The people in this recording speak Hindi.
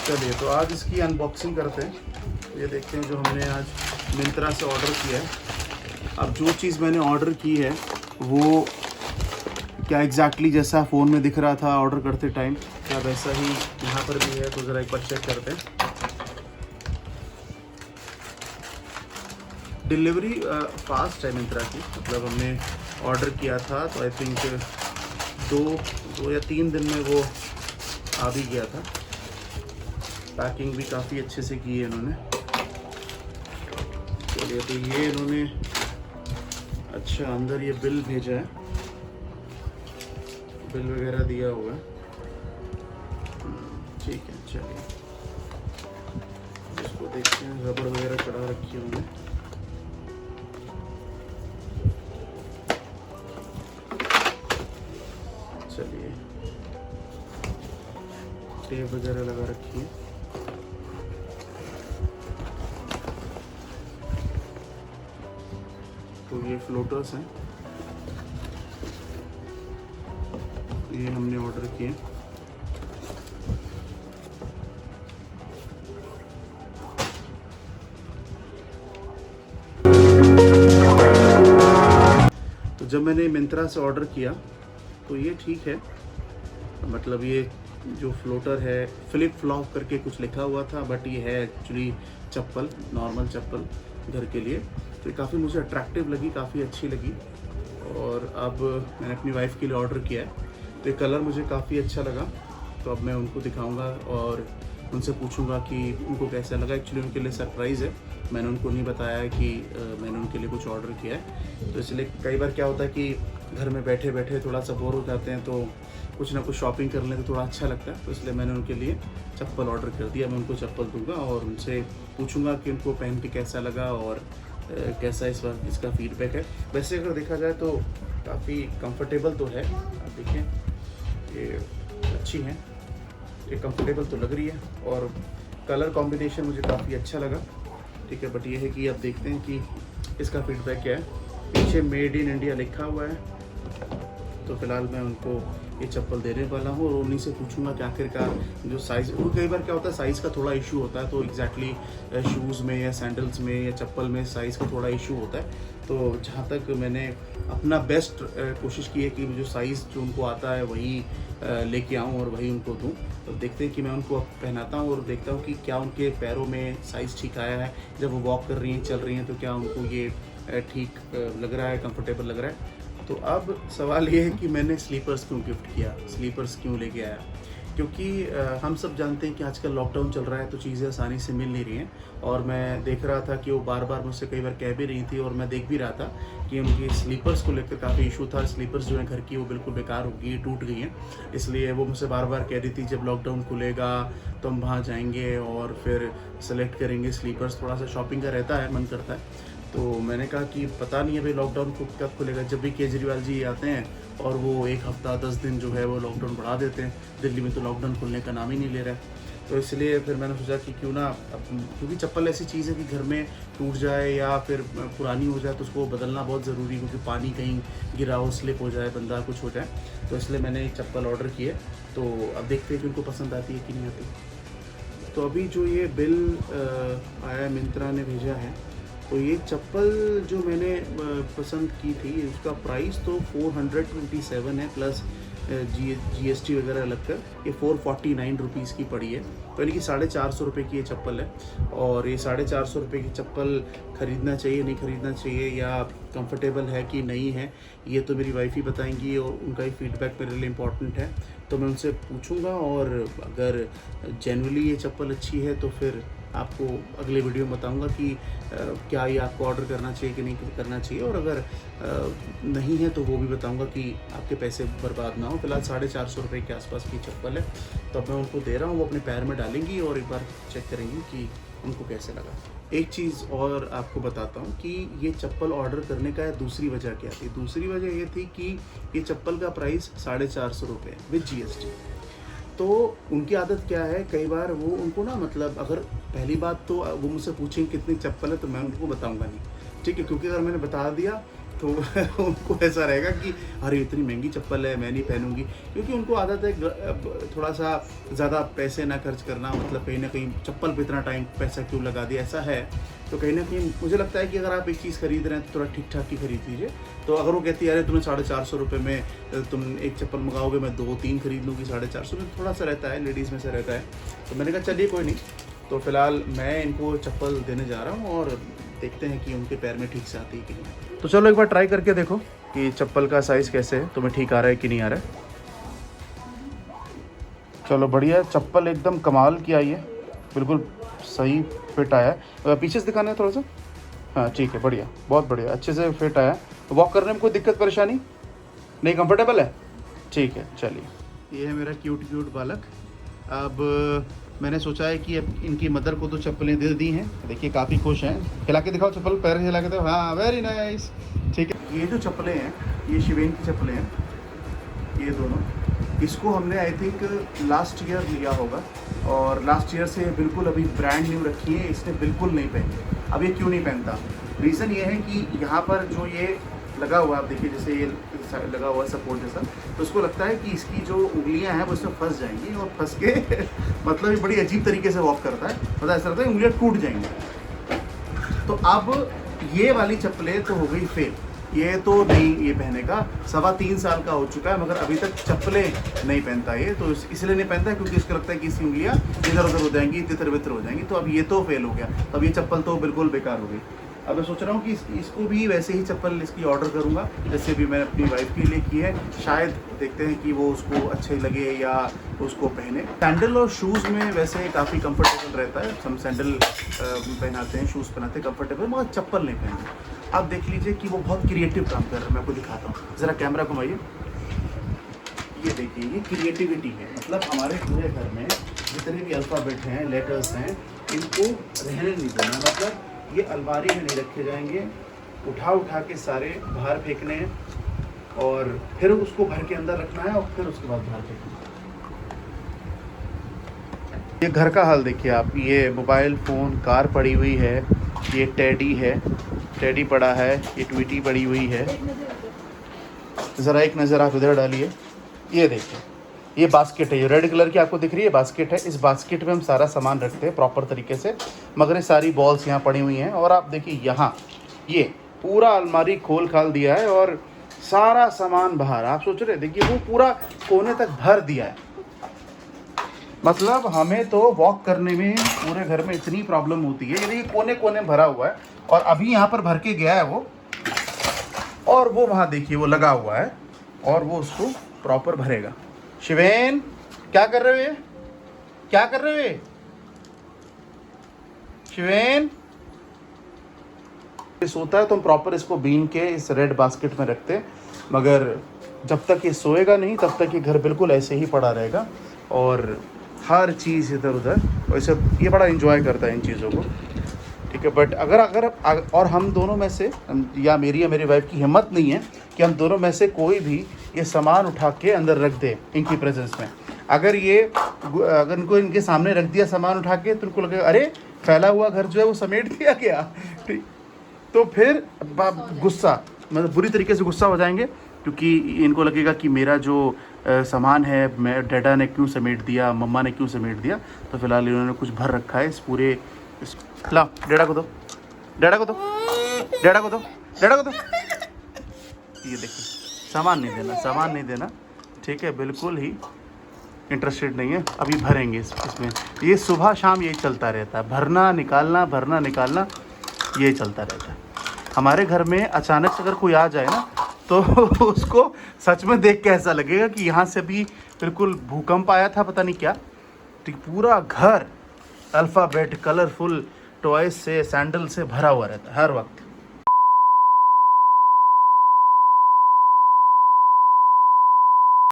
चलिए तो आज इसकी अनबॉक्सिंग करते हैं। ये देखते हैं जो हमने आज मिंत्रा से ऑर्डर किया है। अब जो चीज़ मैंने ऑर्डर की है वो क्या एग्जैक्टली जैसा फ़ोन में दिख रहा था ऑर्डर करते टाइम, क्या वैसा ही यहाँ पर भी है, तो ज़रा एक बार चेक करते हैं। डिलीवरी फास्ट है मिंत्रा की, मतलब हमने ऑर्डर किया था तो आई थिंक दो या 3 दिन में वो आ भी गया था। पैकिंग भी काफ़ी अच्छे से की है इन्होंने। चलिए तो ये इन्होंने अच्छा अंदर ये बिल भेजा है, बिल वगैरह दिया हुआ है। ठीक है, चलिए इसको देखते हैं। रबड़ वगैरह चढ़ा रखी है उन्होंने। चलिए टेप वगैरह लगा रखी है। तो ये फ्लोटर्स हैं, ये हमने ऑर्डर किए। तो जब मैंने मिंत्रा से ऑर्डर किया तो ये ठीक है, मतलब ये जो फ्लोटर है फ्लिप फ्लॉप करके कुछ लिखा हुआ था, बट ये है एक्चुअली चप्पल, नॉर्मल चप्पल घर के लिए। तो ये काफ़ी मुझे अट्रैक्टिव लगी, काफ़ी अच्छी लगी। और अब मैंने अपनी वाइफ के लिए ऑर्डर किया है, तो ये कलर मुझे काफ़ी अच्छा लगा। तो अब मैं उनको दिखाऊंगा और उनसे पूछूंगा कि उनको कैसा लगा। एक्चुअली उनके लिए सरप्राइज़ है, मैंने उनको नहीं बताया है कि मैंने उनके लिए कुछ ऑर्डर किया है। तो इसलिए कई बार क्या होता है कि घर में बैठे बैठे थोड़ा सा बोर हो जाते हैं, तो कुछ ना कुछ शॉपिंग कर लें तो थोड़ा अच्छा लगता है। तो इसलिए मैंने उनके लिए चप्पल ऑर्डर कर दिया। मैं उनको चप्पल दूंगा और उनसे पूछूंगा कि उनको पहन के कैसा लगा और कैसा इस बार इसका फीडबैक है। वैसे अगर देखा जाए तो काफ़ी कंफर्टेबल तो है, आप देखिए ये अच्छी हैं, ये कंफर्टेबल तो लग रही है और कलर कॉम्बिनेशन मुझे काफ़ी अच्छा लगा। ठीक है, बट ये है कि अब देखते हैं कि इसका फीडबैक क्या है। पीछे मेड इन इंडिया लिखा हुआ है, तो फिलहाल मैं उनको ये चप्पल देने वाला हूँ और उन्हीं से पूछूंगा कि आखिरकार जो साइज़, वो कई बार क्या होता है साइज़ का थोड़ा इशू होता है, तो एग्जैक्टली शूज़ में या सैंडल्स में या चप्पल में साइज़ का थोड़ा इशू होता है। तो जहाँ तक मैंने अपना बेस्ट कोशिश की है कि जो साइज़ जो उनको आता है वही लेके आऊँ और वही उनको दूँ। तो देखते हैं कि मैं उनको पहनाता हूँ और देखता हूँ कि क्या उनके पैरों में साइज़ ठीक आया है। जब वो वॉक कर रही हैं, चल रही हैं, तो क्या उनको ये ठीक लग रहा है, कंफर्टेबल लग रहा है। तो अब सवाल ये है कि मैंने स्लीपर्स क्यों गिफ्ट किया, स्लीपर्स क्यों लेके आया। क्योंकि हम सब जानते हैं कि आजकल लॉकडाउन चल रहा है, तो चीज़ें आसानी से मिल नहीं रही हैं। और मैं देख रहा था कि वो बार बार मुझसे कई बार कह भी रही थी और मैं देख भी रहा था कि उनकी स्लीपर्स को लेकर काफ़ी इशू था। स्लीपर्स जो है घर की वो बिल्कुल बेकार हो गई, टूट गई हैं। इसलिए वो मुझसे बार बार कह रही थी जब लॉकडाउन खुलेगा तो हम वहाँ जाएंगे और फिर सेलेक्ट करेंगे स्लीपर्स। थोड़ा सा शॉपिंग का रहता है, मन करता है। तो मैंने कहा कि पता नहीं है भाई लॉकडाउन को कब खुलेगा। जब भी केजरीवाल जी आते हैं और वो 1 हफ्ता 10 दिन जो है वो लॉकडाउन बढ़ा देते हैं, दिल्ली में तो लॉकडाउन खुलने का नाम ही नहीं ले रहा है। तो इसलिए फिर मैंने सोचा कि क्यों ना, क्योंकि चप्पल ऐसी चीज़ है कि घर में टूट जाए या फिर पुरानी हो जाए तो उसको बदलना बहुत ज़रूरी है, क्योंकि पानी कहीं गिरा हो, स्लिप हो जाए, बंदा कुछ हो जाए। तो इसलिए मैंने चप्पल ऑर्डर की है। तो अब देखते हैं कि उनको पसंद आती है कि नहीं आती। तो अभी जो ये बिल आया मिंत्रा ने भेजा है, तो ये चप्पल जो मैंने पसंद की थी उसका प्राइस तो 427 है, प्लस GST वगैरह लगकर ये 449 रुपीज़ की पड़ी है। तो यानी कि 450 रुपये की ये चप्पल है। और ये 450 रुपये की चप्पल ख़रीदना चाहिए, नहीं ख़रीदना चाहिए, या कंफर्टेबल है कि नहीं है, ये तो मेरी वाइफ ही बताएंगी और उनका ही फीडबैक मेरे लिए इम्पॉर्टेंट है। तो मैं उनसे पूछूंगा और अगर जनरली ये चप्पल अच्छी है तो फिर आपको अगले वीडियो में बताऊंगा कि क्या ये आपको ऑर्डर करना चाहिए कि नहीं करना चाहिए। और अगर नहीं है तो वो भी बताऊंगा कि आपके पैसे बर्बाद ना हो। फिलहाल 450 रुपये के आसपास की चप्पल है, तो अब मैं उनको दे रहा हूँ, वो अपने पैर में डालेंगी और एक बार चेक करेंगी कि उनको कैसे लगा। एक चीज़ और आपको बताता हूँ कि ये चप्पल ऑर्डर करने का दूसरी वजह क्या थी। दूसरी वजह ये थी कि ये चप्पल का प्राइस 450 रुपये विद GST। तो उनकी आदत क्या है, कई बार वो उनको ना, मतलब अगर पहली बात तो वो मुझसे पूछें कितनी चप्पल है तो मैं उनको बताऊंगा नहीं, ठीक है, क्योंकि अगर मैंने बता दिया तो उनको ऐसा रहेगा कि अरे इतनी महंगी चप्पल है, मैं नहीं पहनूंगी, क्योंकि उनको आदत है थोड़ा सा ज़्यादा पैसे ना खर्च करना, मतलब कहीं ना कहीं चप्पल पे इतना टाइम पैसा क्यों लगा दिया, ऐसा है। तो कहीं ना कहीं मुझे लगता है कि अगर आप एक चीज़ खरीद रहे हैं तो थोड़ा ठीक ठाक की खरीद लीजिए। तो अगर वो कहती है अरे तुम्हें 450 रुपये में तुम एक चप्पल मंगाओगे, मैं 2-3 खरीद लूँगी 450 में, थोड़ा सा रहता है, लेडीज़ में से रहता है। तो मैंने कहा चलिए कोई नहीं। तो फिलहाल मैं इनको चप्पल देने जा रहा हूँ और देखते हैं कि उनके पैर में ठीक से आती है कि नहीं। तो चलो एक बार ट्राई करके देखो कि चप्पल का साइज़ कैसे है, तुम्हें ठीक आ रहा है कि नहीं आ रहा है। चलो बढ़िया, चप्पल एकदम कमाल की आई है, बिल्कुल सही फिट आया है। पीछे से दिखाना है थोड़ा सा, हाँ ठीक है, बढ़िया, बहुत बढ़िया, अच्छे से फिट आया है। वॉक करने में कोई दिक्कत परेशानी नहीं, कंफर्टेबल है, ठीक है। चलिए, ये है मेरा क्यूट बालक। अब मैंने सोचा है कि अब इनकी मदर को तो चप्पलें दे दी हैं, देखिए काफ़ी खुश हैं। हिला के दिखाओ चप्पल, पैर हिला के दो, हाँ वेरी नाइस, ठीक है। ये जो चप्पलें हैं ये शिवेन की चप्पलें हैं, ये दोनों। इसको हमने आई थिंक लास्ट ईयर लिया होगा, और लास्ट ईयर से बिल्कुल अभी ब्रांड न्यू रखी है, इसने बिल्कुल नहीं पहनी। अब ये क्यों नहीं पहनता, रीज़न ये है कि यहाँ पर जो ये लगा हुआ, आप देखिए जैसे ये लगा हुआ है सपोर्ट जैसा, तो उसको लगता है कि इसकी जो उंगलियां हैं वो इसमें फंस जाएंगी, और फंस के मतलब ये बड़ी अजीब तरीके से वॉक करता है, मतलब ऐसा लगता है उंगलियां टूट जाएंगी। तो अब ये वाली चप्पलें तो हो गई फेल, ये तो नहीं ये पहनेगा। 3.25 साल का हो चुका है मगर अभी तक चप्पलें नहीं पहनता ये, तो इसलिए नहीं पहनता है क्योंकि इसको लगता है कि इसकी उंगलियां इधर उधर हो जाएंगी, तितर बितर हो जाएंगी। तो अब ये तो फेल हो गया, अब ये चप्पल तो बिल्कुल बेकार हो गई। अब मैं सोच रहा हूँ कि इसको भी वैसे ही चप्पल इसकी ऑर्डर करूँगा जैसे भी मैंने अपनी वाइफ के लिए की है, शायद देखते हैं कि वो उसको अच्छे लगे या उसको पहने। सैंडल और शूज़ में वैसे काफ़ी कंफर्टेबल रहता है, हम सैंडल पहनाते हैं, शूज़ पहनाते हैं कंफर्टेबल, मगर चप्पल नहीं पहनते। अब देख लीजिए कि वो बहुत क्रिएटिव काम कर रहा है, मैं आपको दिखाता हूँ, ज़रा कैमरा घुमाइए। ये देखिए, ये क्रिएटिविटी है, मतलब हमारे पूरे घर में जितने भी अल्फ़ाबेट हैं, लेटर्स हैं, इनको रहने नहीं देना, मतलब ये अलमारी में नहीं रखे जाएंगे, उठा के सारे बाहर फेंकने हैं, और फिर उसको घर के अंदर रखना है, और फिर उसके बाद बाहर फेंकना है। ये घर का हाल देखिए आप, ये मोबाइल फ़ोन, कार पड़ी हुई है, ये टेडी है, टेडी पड़ा है, ये ट्वीटी पड़ी हुई है। ज़रा एक नज़र आप इधर डालिए, ये देखिए, ये बास्केट है, ये रेड कलर की आपको दिख रही है बास्केट है। इस बास्केट में हम सारा सामान रखते हैं प्रॉपर तरीके से, मगर ये सारी बॉल्स यहाँ पड़ी हुई हैं। और आप देखिए यहाँ ये पूरा अलमारी खोल खाल दिया है और सारा सामान बाहर, आप सोच रहे देखिए वो पूरा कोने तक भर दिया है। मतलब हमें तो वॉक करने में पूरे घर में इतनी प्रॉब्लम होती है, ये देखिए कोने कोने भरा हुआ है, और अभी यहाँ पर भर के गया है वो, और वो वहाँ देखिए वो लगा हुआ है, और वो उसको प्रॉपर भरेगा। शिवेन क्या कर रहे हो, ये क्या कर रहे हो ये शिवेन? ये सोता है तो हम प्रॉपर इसको बीन के इस रेड बास्केट में रखते हैं, मगर जब तक ये सोएगा नहीं तब तक ये घर बिल्कुल ऐसे ही पड़ा रहेगा, और हर चीज़ इधर उधर, वैसे ये बड़ा एंजॉय करता है इन चीज़ों को, ठीक है। बट अगर और हम दोनों में से, या मेरी वाइफ की हिम्मत नहीं है कि हम दोनों में से कोई भी ये सामान उठा के अंदर रख दे इनकी प्रेजेंस में। अगर इनको इनके सामने रख दिया सामान उठा के, तो उनको लगेगा अरे फैला हुआ घर जो है वो समेट दिया गया, ठीक। तो फिर गुस्सा, मतलब बुरी तरीके से गुस्सा हो जाएंगे, क्योंकि इनको लगेगा कि मेरा जो सामान है मैं डैडा ने क्यों समेट दिया, मम्मा ने क्यों समेट दिया। तो फिलहाल इन्होंने कुछ भर रखा है इस पूरे, ला डैडा को दो, डैडा को दो, डैडा को दो, डैडा को दो। ये देखिए, सामान नहीं देना, ठीक है, बिल्कुल ही इंटरेस्टेड नहीं है। अभी भरेंगे इसमें, ये सुबह शाम यही चलता रहता है, भरना निकालना, भरना निकालना, ये चलता रहता है। हमारे घर में अचानक से अगर कोई आ जाए ना, तो उसको सच में देख के ऐसा लगेगा कि यहाँ से भी बिल्कुल भूकंप आया था, पता नहीं क्या, ठीक। पूरा घर अल्फ़ाबेट, कलरफुल टॉयज से, सैंडल से भरा हुआ रहता है हर वक्त।